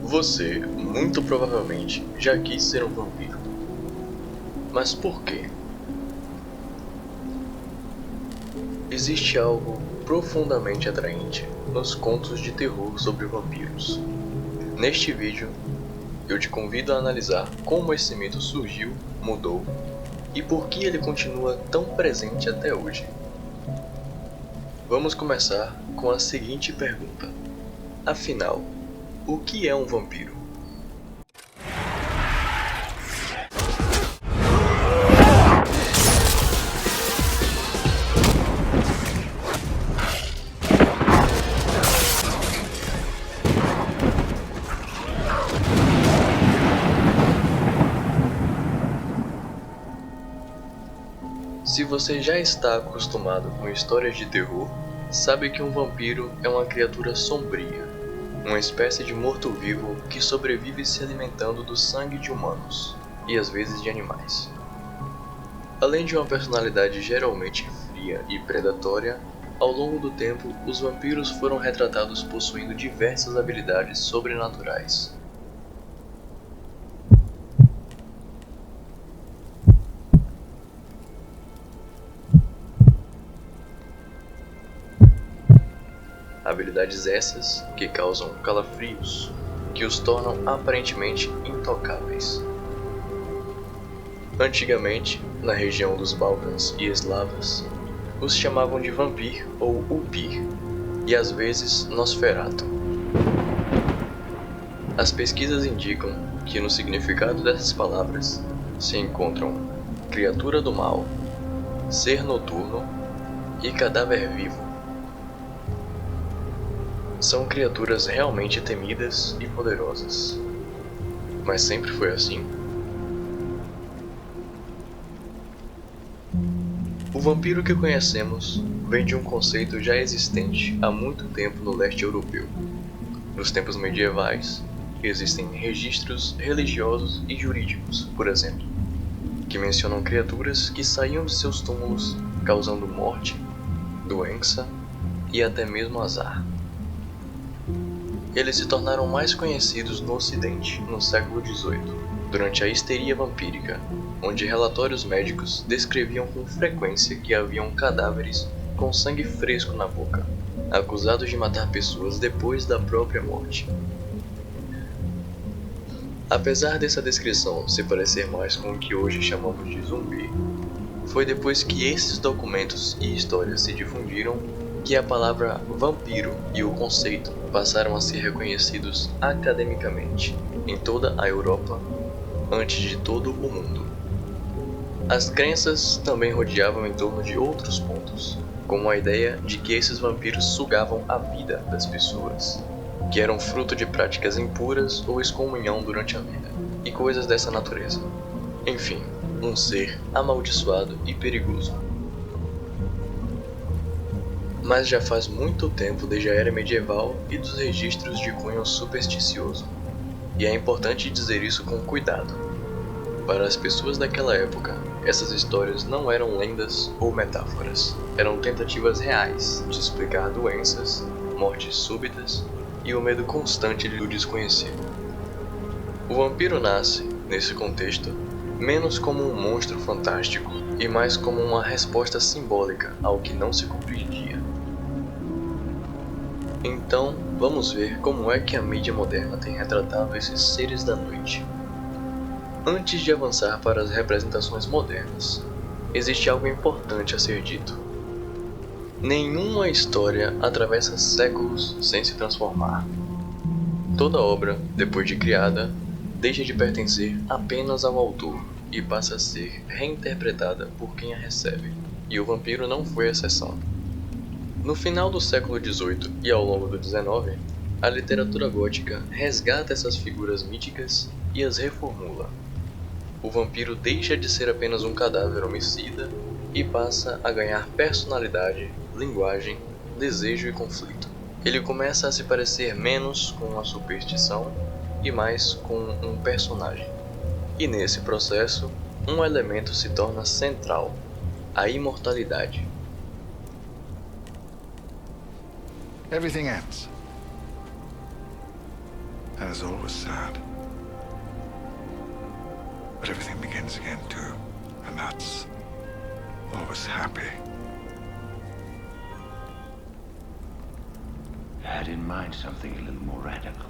Você, muito provavelmente, já quis ser um vampiro. Mas por quê? Existe algo profundamente atraente nos contos de terror sobre vampiros. Neste vídeo, eu te convido a analisar como esse mito surgiu, mudou e por que ele continua tão presente até hoje. Vamos começar com a seguinte pergunta: afinal, o que é um vampiro? Se você já está acostumado com histórias de terror, sabe que um vampiro é uma criatura sombria, uma espécie de morto-vivo que sobrevive se alimentando do sangue de humanos, e às vezes de animais. Além de uma personalidade geralmente fria e predatória, ao longo do tempo os vampiros foram retratados possuindo diversas habilidades sobrenaturais. Habilidades essas que causam calafrios, que os tornam aparentemente intocáveis. Antigamente, na região dos Balcãs e Eslavas, os chamavam de vampir ou upir, e às vezes Nosferatu. As pesquisas indicam que no significado dessas palavras se encontram criatura do mal, ser noturno e cadáver vivo. São criaturas realmente temidas e poderosas. Mas sempre foi assim? O vampiro que conhecemos vem de um conceito já existente há muito tempo no leste europeu. Nos tempos medievais, existem registros religiosos e jurídicos, por exemplo, que mencionam criaturas que saíam de seus túmulos causando morte, doença e até mesmo azar. Eles se tornaram mais conhecidos no Ocidente no século XVIII, durante a histeria vampírica, onde relatórios médicos descreviam com frequência que haviam cadáveres com sangue fresco na boca, acusados de matar pessoas depois da própria morte. Apesar dessa descrição se parecer mais com o que hoje chamamos de zumbi, foi depois que esses documentos e histórias se difundiram que a palavra vampiro e o conceito passaram a ser reconhecidos academicamente em toda a Europa, antes de todo o mundo. As crenças também rodeavam em torno de outros pontos, como a ideia de que esses vampiros sugavam a vida das pessoas, que eram fruto de práticas impuras ou excomunhão durante a vida, e coisas dessa natureza. Enfim, um ser amaldiçoado e perigoso. Mas já faz muito tempo desde a era medieval e dos registros de cunho supersticioso, e é importante dizer isso com cuidado. Para as pessoas daquela época, essas histórias não eram lendas ou metáforas, eram tentativas reais de explicar doenças, mortes súbitas e o medo constante do desconhecido. O vampiro nasce, nesse contexto, menos como um monstro fantástico e mais como uma resposta simbólica ao que não se compreendia. Então, vamos ver como é que a mídia moderna tem retratado esses seres da noite. Antes de avançar para as representações modernas, existe algo importante a ser dito. Nenhuma história atravessa séculos sem se transformar. Toda obra, depois de criada, deixa de pertencer apenas ao autor e passa a ser reinterpretada por quem a recebe, e o vampiro não foi exceção. No final do século XVIII e ao longo do XIX, a literatura gótica resgata essas figuras míticas e as reformula. O vampiro deixa de ser apenas um cadáver homicida e passa a ganhar personalidade, linguagem, desejo e conflito. Ele começa a se parecer menos com uma superstição e mais com um personagem. E nesse processo, um elemento se torna central: a imortalidade. Everything ends. That is always sad. But everything begins again too, and that's always happy. I had in mind something a little more radical.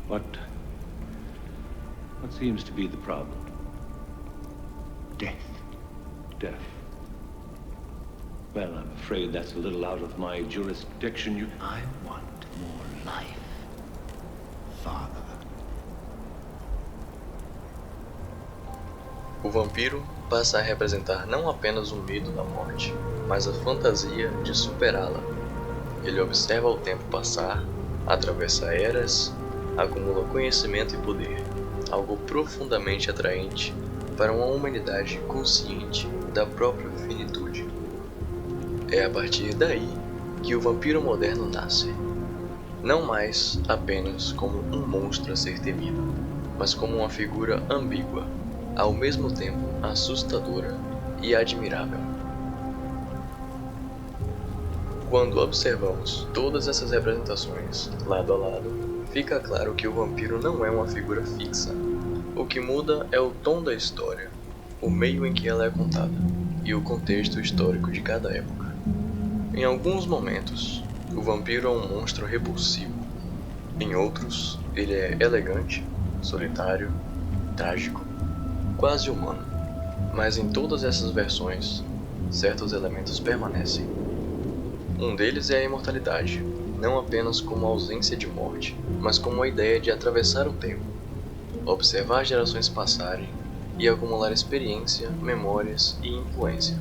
What seems to be the problem? Death. Death. Well, I'm afraid that's a little out of my jurisdiction. I want more life, Father. O vampiro passa a representar não apenas o medo da morte, mas a fantasia de superá-la. Ele observa o tempo passar, atravessa eras, acumula conhecimento e poder, algo profundamente atraente para uma humanidade consciente da própria finitude. É a partir daí que o vampiro moderno nasce. Não mais apenas como um monstro a ser temido, mas como uma figura ambígua, ao mesmo tempo assustadora e admirável. Quando observamos todas essas representações lado a lado, fica claro que o vampiro não é uma figura fixa. O que muda é o tom da história, o meio em que ela é contada e o contexto histórico de cada época. Em alguns momentos, o vampiro é um monstro repulsivo. Em outros, ele é elegante, solitário, trágico, quase humano. Mas em todas essas versões, certos elementos permanecem. Um deles é a imortalidade, não apenas como ausência de morte, mas como a ideia de atravessar o tempo, observar gerações passarem e acumular experiência, memórias e influência.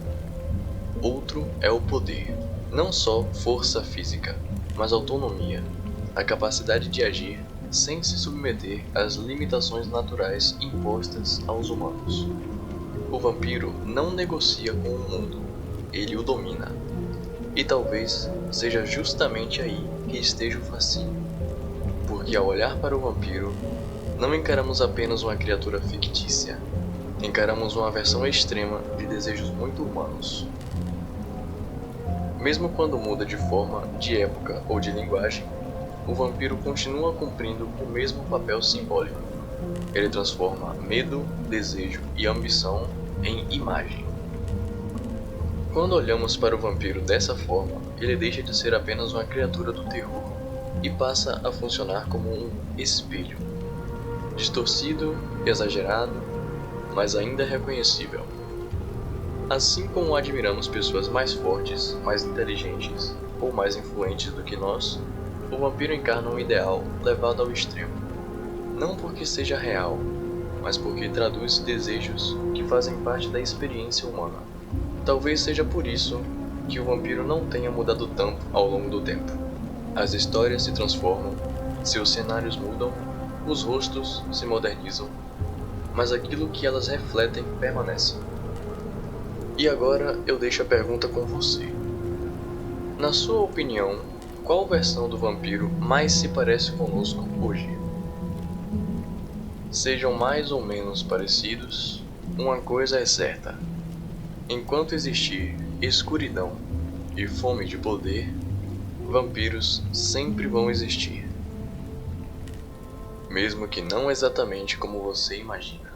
Outro é o poder, não só força física, mas autonomia, a capacidade de agir sem se submeter às limitações naturais impostas aos humanos. O vampiro não negocia com o mundo, ele o domina. E talvez seja justamente aí que esteja o fascínio, porque ao olhar para o vampiro, não encaramos apenas uma criatura fictícia, encaramos uma versão extrema de desejos muito humanos. Mesmo quando muda de forma, de época ou de linguagem, o vampiro continua cumprindo o mesmo papel simbólico. Ele transforma medo, desejo e ambição em imagem. Quando olhamos para o vampiro dessa forma, ele deixa de ser apenas uma criatura do terror e passa a funcionar como um espelho, distorcido, exagerado, mas ainda reconhecível. Assim como admiramos pessoas mais fortes, mais inteligentes ou mais influentes do que nós, o vampiro encarna um ideal levado ao extremo, não porque seja real, mas porque traduz desejos que fazem parte da experiência humana. Talvez seja por isso que o vampiro não tenha mudado tanto ao longo do tempo. As histórias se transformam, seus cenários mudam, os rostos se modernizam, mas aquilo que elas refletem permanece. E agora eu deixo a pergunta com você. Na sua opinião, qual versão do vampiro mais se parece conosco hoje? Sejam mais ou menos parecidos, uma coisa é certa. Enquanto existir escuridão e fome de poder, vampiros sempre vão existir. Mesmo que não exatamente como você imagina.